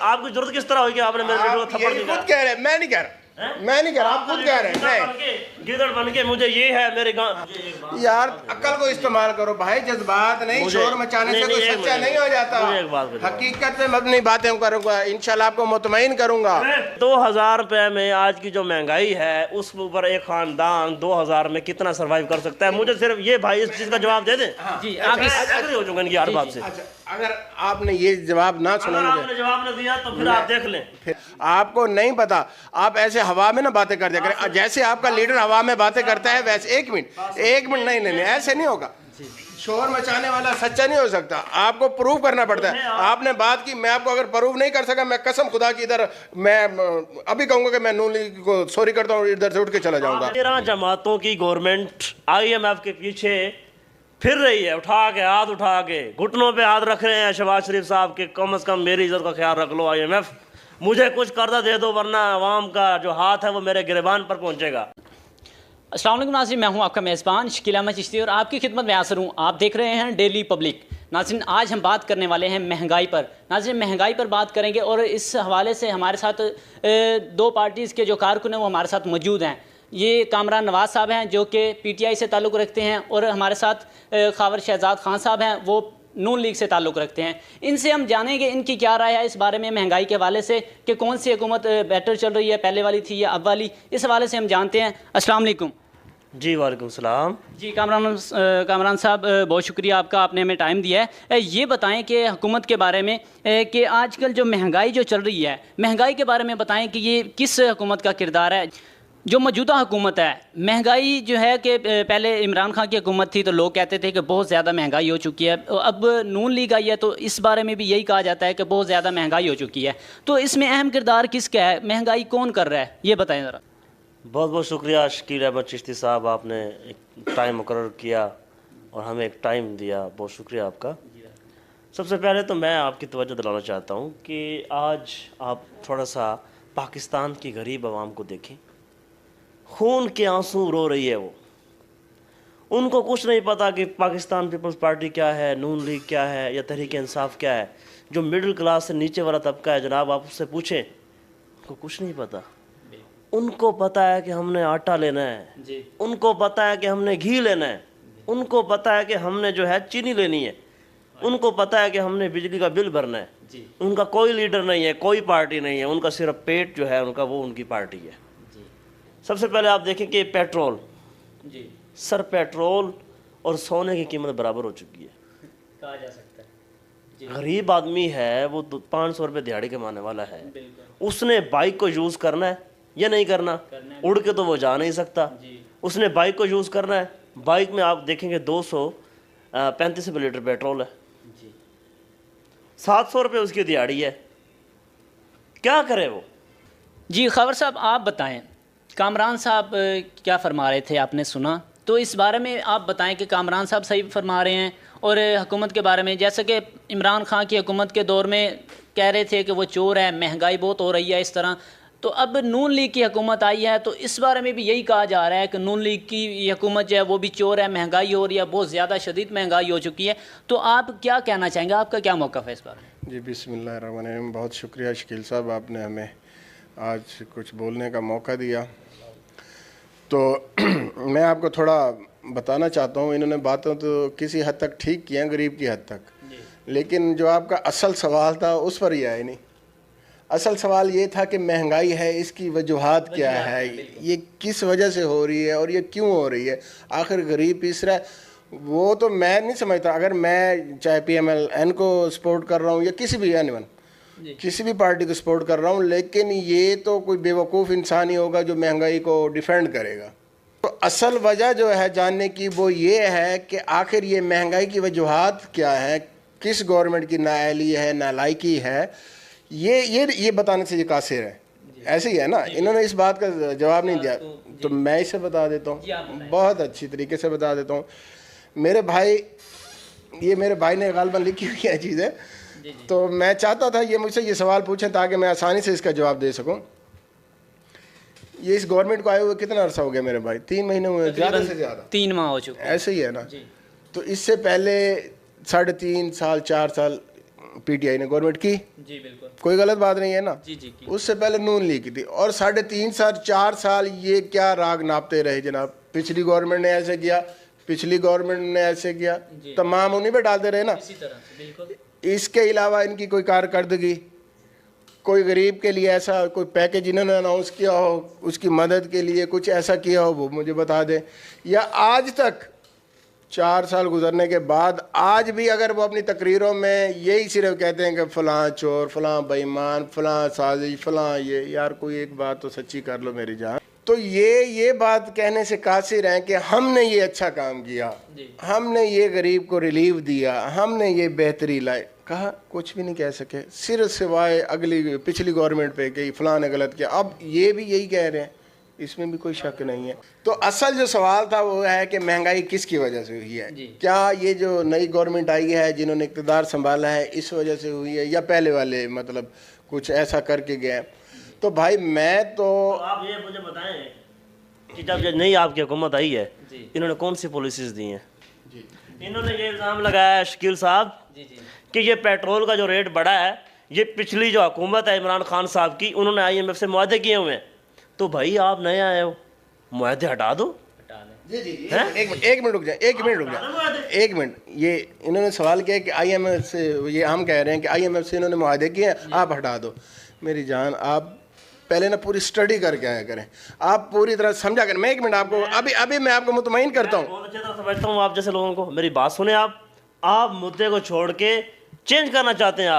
आपकी जरूरत किस तरह होगी? आपने मेरे बेटे को थप्पड़ दिया। खुद कह रहे हैं, मैं नहीं कह रहा, मैं नहीं कह रहा, आप खुद कह रहे हैं। गिदड़ बन के मुझे ये है मेरे गाँव। यार अक्ल को इस्तेमाल करो भाई, जज्बात नहीं, शोर मचाने से कोई सच्चा नहीं हो जाता। हकीकत में मबनी बातें करूंगा, इंशाल्लाह आपको मुतमईन करूंगा। 2000 रुपए में आज की जो महंगाई है उस ऊपर एक खानदान 2000 में कितना सरवाइव कर सकता है? मुझे सिर्फ ये भाई इस चीज का जवाब दे दें। जी आप एग्री हो जाऊंगा इनकी हर बात से। अगर आपने ये जवाब ना सुना, आपने जवाब न दिया तो फिर आप देख लें। फिर आपको नहीं पता, आप ऐसे हवा में ना बातें कर दिया करें। जैसे आपका लीडर हवा में बातें करता है वैसे। एक मिनट नहीं, ऐसे नहीं होगा। शोर मचाने वाला सच्चा नहीं हो सकता, आपको प्रूव करना पड़ता है। आपने बात की, मैं आपको अगर प्रूव नहीं कर सका, मैं कसम खुदा की इधर मैं अभी कहूंगा कि मैं नून लीग को सॉरी करता हूँ, इधर से उठ के चला जाऊंगा। 13 जमातों की गवर्नमेंट IMF के पीछे फिर रही है, हाथ उठा के घुटनों पे हाथ रख रहे हैं शहबाज शरीफ साहब के। कम से कम मेरी इज्जत का ख्याल रख लो IMF, मुझे कुछ कर्जा दे दो वरना अवाम का जो हाथ है वो मेरे गिरबान पर पहुंचेगा। अस्सलाम वालेकुम नाज़रीन, मैं हूं आपका मेज़बान शकील अहमद चिश्ती और आपकी खिदमत में हाज़िर हूं। आप देख रहे हैं डेली पब्लिक। नाज़रीन आज हम बात करने वाले हैं महंगाई पर। नाज़रीन महंगाई पर बात करेंगे और इस हवाले से हमारे साथ दो पार्टीज़ के जो कारकुन हैं वो हमारे साथ मौजूद हैं। ये कामरान नवाज़ साहब हैं जो कि PTI से ताल्लुक़ रखते हैं और हमारे साथ खावर शहजाद खान साहब हैं, वो नून लीग से ताल्लुक़ रखते हैं। इनसे हम जानेंगे इनकी क्या राय है इस बारे में महंगाई के हवाले से कि कौन सी हुकूमत बेटर चल रही है, पहले वाली थी या अब वाली। इस हवाले से हम जानते हैं। अस्सलाम वालेकुम। जी वालेकुम सलाम। जी कामरान साहब बहुत शुक्रिया आपका, आपने हमें टाइम दिया है। ये बताएं कि हुकूमत के बारे में कि आजकल जो महंगाई जो चल रही है, महंगाई के बारे में बताएं कि ये किस हुकूमत का किरदार है। जो मौजूदा हुकूमत है, महंगाई जो है कि पहले इमरान खान की हुकूमत थी तो लोग कहते थे कि बहुत ज़्यादा महंगाई हो चुकी है। अब नून लीग आई है तो इस बारे में भी यही कहा जाता है कि बहुत ज़्यादा महंगाई हो चुकी है। तो इसमें अहम किरदार किसका है, महंगाई कौन कर रहा है, ये बताएं ज़रा। बहुत बहुत शुक्रिया शकील अहमद चिश्ती साहब, आपने एक टाइम मुकर्रर किया और हमें एक टाइम दिया, बहुत शुक्रिया आपका। सबसे पहले तो मैं आपकी तवज्जो दिलाना चाहता हूँ कि आज आप थोड़ा सा पाकिस्तान की गरीब आवाम को देखें। खून के आंसू रो रही है वो। उनको कुछ नहीं पता कि पाकिस्तान पीपल्स पार्टी क्या है, नून लीग क्या है या तहरीक इंसाफ क्या है। जो मिडिल क्लास से नीचे वाला तबका है जनाब, आप उससे पूछें, उनको कुछ नहीं पता। उनको पता है कि हमने आटा लेना है, उनको पता है कि हमने घी लेना है, उनको पता है कि हमने जो है चीनी लेनी है, उनको पता है कि हमने बिजली का बिल भरना है। उनका कोई लीडर नहीं है, कोई पार्टी नहीं है, उनका सिर्फ पेट जो है उनका, वो उनकी पार्टी है। सबसे पहले आप देखें कि पेट्रोल, सर पेट्रोल और सोने की कीमत बराबर हो चुकी है, कहा जा सकता है। गरीब आदमी है वो 500 रुपये दिहाड़ी कमाने वाला है, उसने बाइक को यूज़ करना है या नहीं करना? उड़ के तो वो जा नहीं सकता। उसने बाइक को यूज़ करना है। बाइक में आप देखेंगे 235 रुपये लीटर पेट्रोल है, 700 रुपये उसकी दिहाड़ी है। क्या करे वो? जी खबर साहब आप बताएं, कामरान साहब क्या फरमा रहे थे आपने सुना, तो इस बारे में आप बताएं कि कामरान साहब सही फरमा रहे हैं। और हुकूमत के बारे में, जैसे कि इमरान खान की हुकूमत के दौर में कह रहे थे कि वो चोर है, महंगाई बहुत हो रही है इस तरह। तो अब नून लीग की हुकूमत आई है तो इस बारे में भी यही कहा जा रहा है कि नून लीग की हुकूमत जो है वो भी चोर है, महंगाई हो रही है, बहुत ज़्यादा शदीद महंगाई हो चुकी है। तो आप क्या कहना चाहेंगे, आपका क्या मौक़िफ़ है इस बारे में? जी बिस्मिल्लाहिर्रहमानिर्रहीम, बहुत शुक्रिया शकील साहब, आपने हमें आज कुछ बोलने का मौका दिया। तो मैं आपको थोड़ा बताना चाहता हूँ, इन्होंने बातें तो किसी हद तक ठीक की हैं, गरीब की हद तक, लेकिन जो आपका असल सवाल था उस पर ही आए नहीं। असल सवाल ये था कि महंगाई है, इसकी वजूहात क्या है, ये किस वजह से हो रही है और ये क्यों हो रही है, आखिर गरीब पीस रहा है। वो तो मैं नहीं समझता। अगर मैं चाहे PMLN को सपोर्ट कर रहा हूँ या किसी भी किसी भी पार्टी को सपोर्ट कर रहा हूँ, लेकिन ये तो कोई बेवकूफ़ इंसान ही होगा जो महंगाई को डिफेंड करेगा। तो असल वजह जो है जानने की वो ये है कि आखिर ये महंगाई की वजूहात क्या है, किस गवर्नमेंट की नाअहली है, नालायकी है, ये बताने से ये कासिर है। ऐसे ही है ना, इन्होंने इस बात का जवाब नहीं दिया तो मैं इसे बता देता हूँ, बहुत अच्छी तरीके से बता देता हूँ। मेरे भाई ने गालबन लिखी हुई है चीज़ें, तो मैं चाहता था ये मुझसे ये सवाल पूछें ताकि मैं आसानी से इसका जवाब दे सकूं। ये इस गवर्नमेंट को आए हुए कितना अर्सा हो गया मेरे भाई? 3 महीने हुए, ज़्यादा से ज़्यादा 3 माह हो चुके, ऐसे ही है ना। तो इससे पहले 3.5 साल 4 साल पीटीआई ने गवर्नमेंट की, जी बिल्कुल, कोई गलत बात नहीं है ना। जी जी की। उससे पहले नून लीग की थी, और 3.5 साल 4 साल ये क्या राग नापते रहे जनाब। पिछली गवर्नमेंट ने ऐसे किया, पिछली गवर्नमेंट ने ऐसे किया, तमाम उन्हीं पे डालते रहे ना। इसी तरह से बिल्कुल। इसके अलावा इनकी कोई कारकर्दगी, कोई गरीब के लिए ऐसा कोई पैकेज इन्होंने अनाउंस किया हो, उसकी मदद के लिए कुछ ऐसा किया हो, वो मुझे बता दें। या आज तक 4 साल गुजरने के बाद आज भी अगर वो अपनी तकरीरों में यही सिर्फ कहते हैं कि फ़लाँ चोर, फ़लाँ बेईमान, फ़लाँ साजिश, फ़लाँ ये, यार कोई एक बात तो सच्ची कर लो मेरी जान। तो ये बात कहने से कासिर हैं कि हमने ये अच्छा काम किया, हमने ये गरीब को रिलीफ दिया, हमने ये बेहतरी लाए, कहा कुछ भी नहीं कह सके, सिर्फ सिवाय अगली पिछली गवर्नमेंट पे कि फ़लाँ ने गलत किया। अब ये भी यही कह रहे हैं, इसमें भी कोई शक नहीं है। तो असल जो सवाल था वो है कि महंगाई किसकी वजह से हुई है। क्या ये जो नई गवर्नमेंट आई है, जिन्होंने इक़्तिदार संभाला है, इस वजह से हुई है, या पहले वाले मतलब कुछ ऐसा करके गए। तो भाई मैं तो आप ये मुझे बताएं कि जब नई आपकी हुकूमत आई है, इन्होंने कौन सी पॉलिसीज़ दी हैं। इन्होंने ये इल्ज़ाम लगाया है शकील साहब कि ये पेट्रोल का जो रेट बढ़ा है, ये पिछली जो हुकूमत है इमरान खान साहब की, उन्होंने IMF से मुआहदे किए हुए हैं। तो भाई आप नए आए हो, मुआहदे हटा दो। जी जी एक मिनट रुक जाए, एक मिनट। ये इन्होंने सवाल किया कि IMF से, ये हम कह रहे हैं कि IMF से इन्होंने मुआहदे किए हैं, आप हटा दो। मेरी जान, आप पहले ना पूरी स्टडी करके आया करें, आप पूरी तरह समझा करें। मैं 1 मिनट आपको अभी मैं आपको मुतमईन करता हूँ। बहुत अच्छी तरह समझता हूँ आप जैसे लोगों को। मेरी बात सुने आप मुद्दे को छोड़ के चेंज करना चाहते हैं।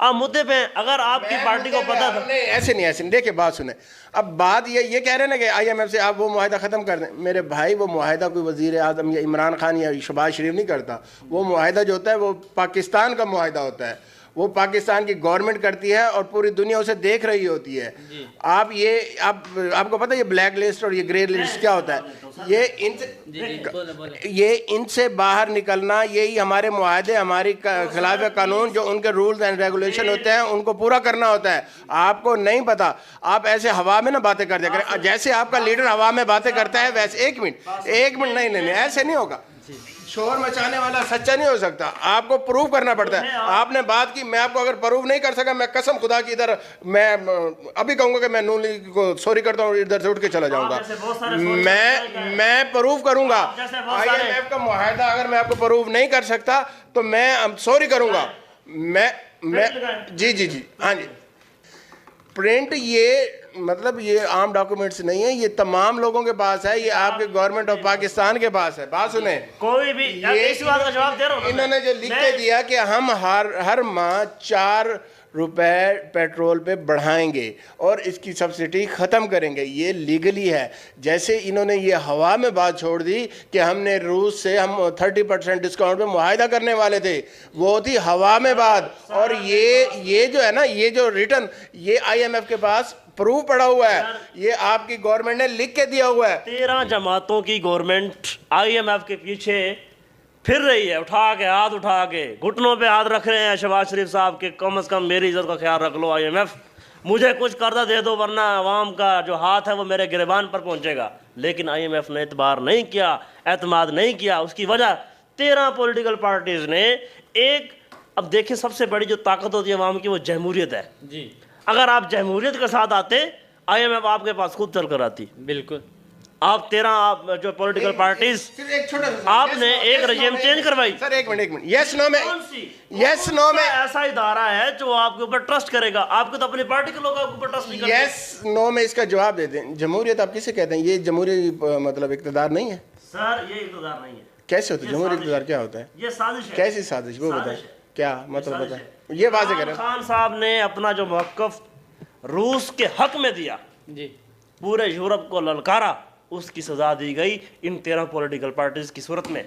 आप मुद्दे पे, अगर आपकी पार्टी को पता था। नहीं ऐसे नहीं, देखिए बात सुने। अब बात ये कह रहे हैं ना कि IMF से आप वो मुआहदा ख़त्म कर दें। मेरे भाई, वो मुआहदा कोई वज़ीर आज़म या इमरान खान या शहबाज शरीफ नहीं करता। वो मुआहदा जो होता है वो पाकिस्तान का मुआहदा होता है, वो पाकिस्तान की गवर्नमेंट करती है और पूरी दुनिया उसे देख रही होती है। आपको पता है ये ब्लैक लिस्ट और ये ग्रे लिस्ट क्या होता है? ये इनसे बाहर निकलना, यही हमारे मुआहदे, हमारी खिलाफ कानून, जो उनके रूल्स एंड रेगुलेशन होते हैं, उनको पूरा करना होता है। आपको नहीं पता, आप ऐसे हवा में ना बातें कर दिया करें। जैसे आपका लीडर हवा में बातें करता है वैसे। एक मिनट नहीं, ऐसे नहीं होगा। शोर मचाने वाला सच्चा नहीं हो सकता, आपको प्रूव करना पड़ता है। आपने बात की, मैं आपको अगर प्रूव नहीं कर सका, मैं कसम खुदा की इधर मैं अभी कहूंगा कि मैं नून लीग को सॉरी करता हूँ, इधर से उठ के चला जाऊंगा। मैं प्रूव करूंगा। IMF का मुआहदा अगर मैं आपको प्रूव नहीं कर सकता तो मैं सॉरी करूंगा। मैं जी हाँ जी। प्रिंट ये मतलब ये आम डॉक्यूमेंट्स नहीं है, ये तमाम लोगों के पास है, ये आपके गवर्नमेंट ऑफ पाकिस्तान के पास है। बात सुने, कोई भी इस बात का जवाब दे रहा हूं। इन्होंने जो लिख के दिया कि हम हर माह 4 रुपए पेट्रोल पे बढ़ाएंगे और इसकी सब्सिडी ख़त्म करेंगे, ये लीगली है। जैसे इन्होंने ये हवा में बात छोड़ दी कि हमने रूस से हम 30% डिस्काउंट पे मुआहदा करने वाले थे, वो थी हवा में बात। और ये जो है ना, ये जो रिटर्न, ये IMF के पास प्रूफ पड़ा हुआ है, ये आपकी गवर्नमेंट ने लिख के दिया हुआ है। 13 जमातों की गवर्नमेंट IMF के पीछे फिर रही है, हाथ उठा के घुटनों पे हाथ रख रहे हैं शहबाज शरीफ साहब के, कम से कम मेरी इज्जत का ख्याल रख लो IMF, मुझे कुछ कर्जा दे दो वरना आवाम का जो हाथ है वो मेरे गिरबान पर पहुंचेगा। लेकिन IMF ने एतबार नहीं किया, एतमाद नहीं किया। उसकी वजह 13 पॉलिटिकल पार्टीज ने एक, अब देखिए सबसे बड़ी जो ताकत होती है आवाम की वो जमहूरियत है जी। अगर आप जमहूरियत के साथ आते, IMF आपके पास खुद चल कर आती। बिल्कुल। आप 13 जो पॉलिटिकल पार्टीज, आपने एक रजीम चेंज करवाई। सर एक मिनट, यस नो में ऐसा इदारा है जो आपके ऊपर ट्रस्ट करेगा, आपको तो अपनी पार्टी के लोग आपके ऊपर ट्रस्ट नहीं करते। यस नो में इसका जवाब दे दें। जमहूरियत आप किसे कहते हैं? ये जमहूरी मतलब इक़्तिदार नहीं है सर, ये इक़्तिदार नहीं है। कैसे होता है जमहूरी इक़्तिदार? क्या होता है? ये साजिश है। कैसी साजिश वो बताएं, क्या मतलब बताएं, ये वाज़ेह करें। खान साहब ने अपना जो मौक़िफ़ रूस के हक में दिया जी, पूरे यूरोप को ललकारा, उसकी सजा दी गई इन 13 पॉलिटिकल पार्टीज की सूरत में।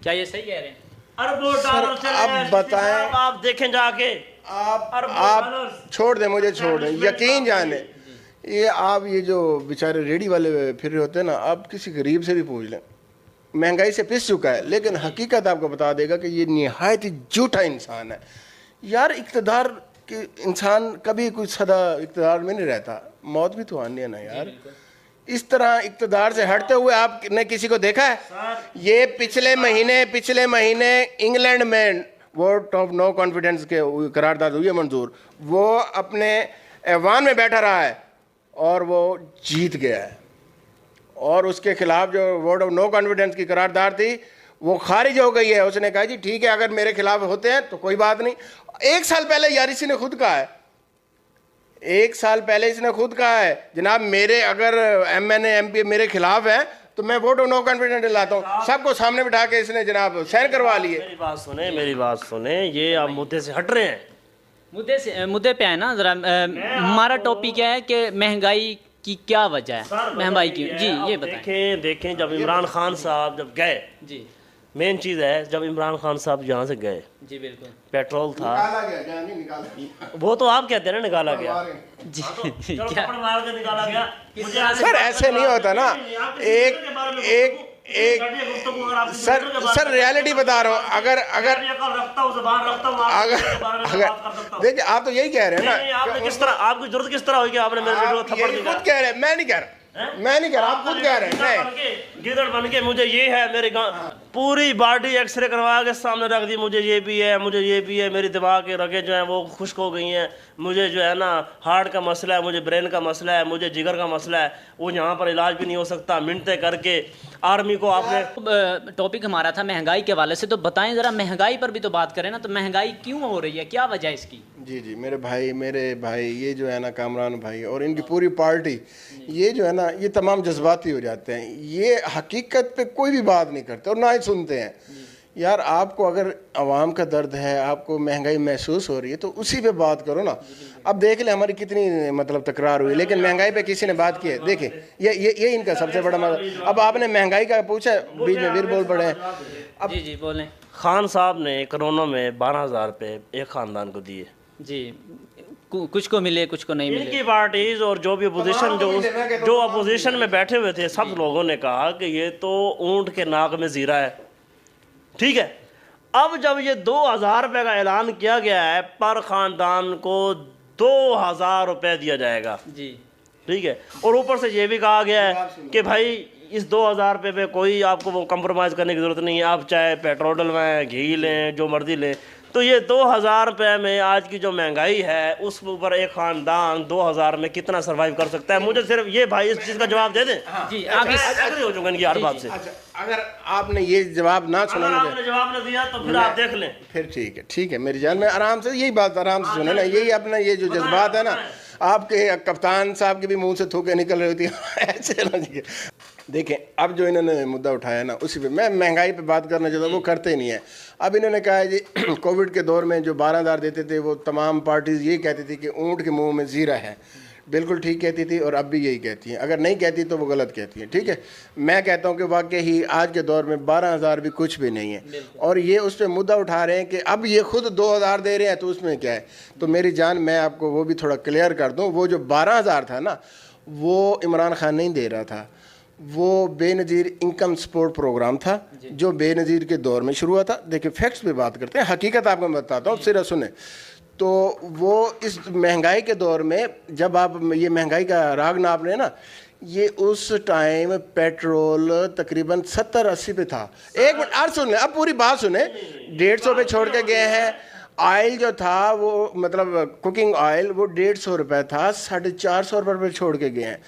क्या ये सही कह रहे हैं? अरबों डॉलर चले, अब बताएं, आप देखें जाके, आप छोड़ दें, मुझे छोड़ दें, यकीन जाने ये आप ये जो बेचारे रेडी वाले फिर रहे होते हैं ना, आप किसी गरीब से भी पूछ लें, महंगाई से पिस चुका है, लेकिन हकीकत आपको बता देगा कि ये निहायत ही झूठा इंसान है। यार इक़्तिदार के इंसान कभी कुछ सदा इक़्तिदार में नहीं रहता, मौत भी तो आनी है ना यार। इस तरह इक़्तिदार से हटते हुए आपने किसी को देखा है? ये पिछले महीने इंग्लैंड में वोट ऑफ नो कॉन्फिडेंस के करारदाद हुई है मंजूर, वो अपने ऐवान में बैठा रहा है और वो जीत गया है। और उसके खिलाफ जो वोट ऑफ नो कॉन्फिडेंस की करारदाद थी वो खारिज हो गई है। उसने कहा जी ठीक है, अगर मेरे खिलाफ होते हैं तो कोई बात नहीं। 1 साल पहले यार इसी ने खुद कहा है, 1 साल पहले इसने खुद कहा है जनाब मेरे अगर MNA MP मेरे खिलाफ है तो मैं वोट ऑफ नो कॉन्फिडेंस लाता हूँ। सबको सामने बिठा के इसने जनाब साइन करवा लिए। मेरी बात सुने, ये आप मुद्दे से हट रहे हैं। मुद्दे पे है ना जरा। हमारा टॉपिक क्या है कि महंगाई की क्या वजह है, महंगाई की। जी ये बताएं। देखें जब इमरान खान साहब जब गए, जी मेन चीज़ है जब इमरान खान साहब यहाँ से गए, जी बिल्कुल, पेट्रोल था, निकाला गया, नहीं निकाला, वो तो आप कहते हैं ना निकाला गया, जी क्या निकाला गया। सर ऐसे नहीं होता ना, एक सर रियलिटी बता रहा हूँ। अगर देखिए आप तो यही कह रहे हैं ना, आपने किस तरह, आपकी जरूरत किस तरह हुई कि आपने मेरे बेटे को थप्पड़ दिया? खुद कह रहे हैं, मैं नहीं कह रहा, मैं नहीं कह रहा, आप खुद कह रहे हैं। गिदड़ बन के मुझे ये है, मेरे गाँव पूरी बॉडी एक्सरे करवा के सामने रख दी, मुझे ये भी है, मुझे ये भी है, मेरी दिमाग के रगें जो हैं वो खुश्क हो गई हैं, मुझे जो है ना हार्ट का मसला है, मुझे ब्रेन का मसला है, मुझे जिगर का मसला है, वो यहाँ पर इलाज भी नहीं हो सकता। मिनटें करके आर्मी को आपने। टॉपिक हमारा था महंगाई के हवाले से, तो बताएं ज़रा महंगाई पर भी तो बात करें ना, तो महंगाई क्यों हो रही है, क्या वजह है इसकी? जी जी मेरे भाई ये जो है ना कामरान भाई और इनकी पूरी पार्टी, ये जो है ना ये तमाम जज्बाती हो जाते हैं, ये हकीकत पे कोई भी बात नहीं करते और ना ही सुनते हैं। यार आपको अगर आवाम का दर्द है, आपको महंगाई महसूस हो रही है तो उसी पे बात करो ना। अब देख ले हमारी कितनी मतलब तकरार हुई, लेकिन महंगाई पे किसी ने बात की है? देखिए ये इनका सबसे बड़ा मसला। अब आपने महंगाई का पूछा, बीच में वीर बोल पड़े। अब जी बोलें। खान साहब ने कोरोना में 12,000 रुपये एक ख़ानदान को दिए, जी कुछ को मिले कुछ को नहीं मिले। इनकी पार्टीज और जो भी अपोजिशन जो अपोजिशन में बैठे हुए थे सब लोगों ने कहा कि ये तो ऊंट के नाक में जीरा है, ठीक है। अब जब ये 2,000 रुपये का ऐलान किया गया है, पर ख़ानदान को 2,000 रुपये दिया जाएगा, जी ठीक है। और ऊपर से ये भी कहा गया है कि भाई इस 2,000 रुपये पे कोई आपको वो कंप्रोमाइज़ करने की ज़रूरत नहीं है, आप चाहे पेट्रोल डलवाएं, घी लें, जो मर्जी लें। तो ये 2,000 रुपये में आज की जो महंगाई है उस ऊपर एक ख़ानदान 2,000 में कितना सर्वाइव कर सकता है? मुझे सिर्फ ये भाई इस चीज़ का जवाब दे दें। जी आगे हो चुका इनकी हर बात से। अगर आपने ये जवाब ना सुना, आपने जवाब न दिया तो फिर आप देख लें, फिर ठीक है मेरी जान में आराम से यही बात आराम से सुने ना। यही अपना ये जो जज्बात है ना, आपके कप्तान साहब के भी मुंह से थूके निकल रही होती है ऐसे ना। देखें अब जो इन्होंने मुद्दा उठाया ना, उसी पे मैं महंगाई पे बात करना चाहता हूँ, वो करते नहीं है। अब इन्होंने कहा है जी कोविड के दौर में जो 12,000 देते थे वो तमाम पार्टीज़ ये कहती थी कि ऊँट के मुंह में जीरा है। बिल्कुल ठीक कहती थी और अब भी यही कहती हैं। अगर नहीं कहती तो वो गलत कहती हैं, ठीक है। मैं कहता हूँ कि वाकई ही आज के दौर में 12,000 भी कुछ भी नहीं है। और ये उस पर मुद्दा उठा रहे हैं कि अब ये खुद 2,000 दे रहे हैं तो उसमें क्या है। तो मेरी जान मैं आपको वो भी थोड़ा क्लियर कर दूँ, वो जो 12,000 था ना वो इमरान खान नहीं दे रहा था, वो बेनज़ीर इनकम सपोर्ट प्रोग्राम था जो बेनज़ीर के दौर में शुरू हुआ था। देखिए फैक्ट्स पे बात करते हैं, हकीकत आपको मैं बताता हूँ, सिरा सुने। तो वो इस महंगाई के दौर में जब आप ये महंगाई का राग नाप रहे हैं ना, ये उस टाइम पेट्रोल तकरीबन 70-80 पे था। एक मिनट और सुन लें, अब पूरी बात सुने। 150 पे छोड़ के गए हैं। ऑयल जो था वो मतलब कुकिंग ऑयल वो 150 रुपये था, 450 रुपये पे छोड़ के गए हैं।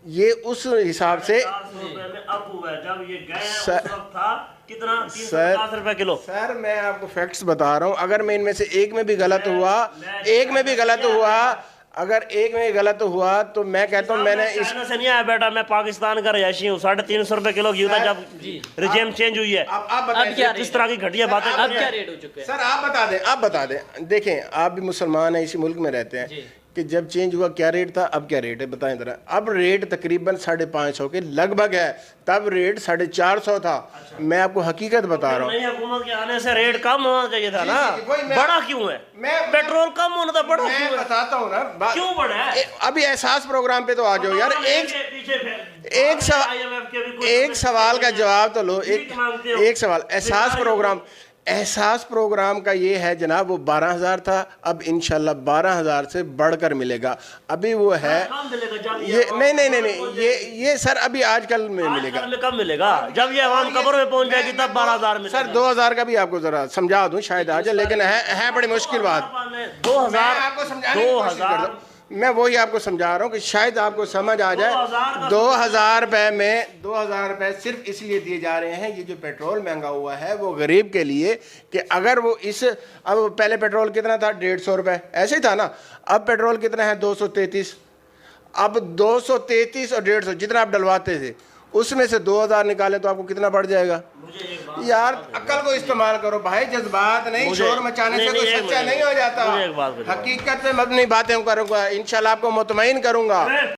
ये उस हिसाब से जब ये गए उस वक्त था कितना, 350 रुपये किलो। सर मैं आपको फैक्ट्स बता रहा हूँ, अगर मैं इनमें से एक में भी गलत हुआ, अगर एक में गलत हुआ तो मैं कहता हूँ मैंने चाइना से नहीं आया बेटा, मैं पाकिस्तान का रहायशी हूँ। 350 रुपये किलो घी था जब रिजेम चेंज हुई है। आप बताइए किस तरह की घटिया बातें अब क्या रेट हो चुके हैं? सर आप बता दें। देखें आप भी मुसलमान हैं, इसी मुल्क में रहते हैं, कि जब चेंज हुआ क्या रेट था, अब क्या रेट है बताएं जरा। अब रेट तकरीबन 550 के लगभग है, तब रेट 450 था। मैं आपको हकीकत बता रहा हूँ। नई हुकूमत के आने से रेट कम होना चाहिए था ना, बड़ा क्यों है? पेट्रोल कम होना था, बड़ा क्यों है? बताता हूँ ना क्यों बड़ा है। अभी एहसास प्रोग्राम पे तो आ जाओ यार। एक सवाल का जवाब तो लो। एक सवाल, एहसास प्रोग्राम एहसास प्रोग्राम का ये है जनाब, वो 12,000 था, अब इंशाल्लाह 12,000 से बढ़कर मिलेगा। अभी वो है ये नहीं, सर अभी आजकल में मिलेगा। कब मिलेगा? जब ये आवाम कब्र में पहुंच जाएगी तब 12,000 मिलेगा। सर 2,000 का भी आपको जरा समझा दूं, शायद आ जाए, लेकिन है बड़ी मुश्किल बात। 2,000 आपको समझाने की कोशिश करता हूं, मैं वही आपको समझा रहा हूँ कि शायद आपको समझ आ जाए। 2,000 रुपये में 2,000 रुपये सिर्फ इसलिए दिए जा रहे हैं, ये जो पेट्रोल महंगा हुआ है वो गरीब के लिए, कि अगर वो अब पहले पेट्रोल कितना था, 150 रुपये ऐसे ही था ना, अब पेट्रोल कितना है, 233। अब 233 और 150 जितना आप डलवाते थे उसमें से 2,000 निकाले तो आपको कितना बढ़ जाएगा? यार अक्ल को इस्तेमाल करो भाई, जज्बात नहीं, शोर मचाने से कोई सच्चा नहीं हो जाता। हकीकत में मैं अपनी बातें करूंगा, इंशाल्लाह आपको मुतमईन करूंगा।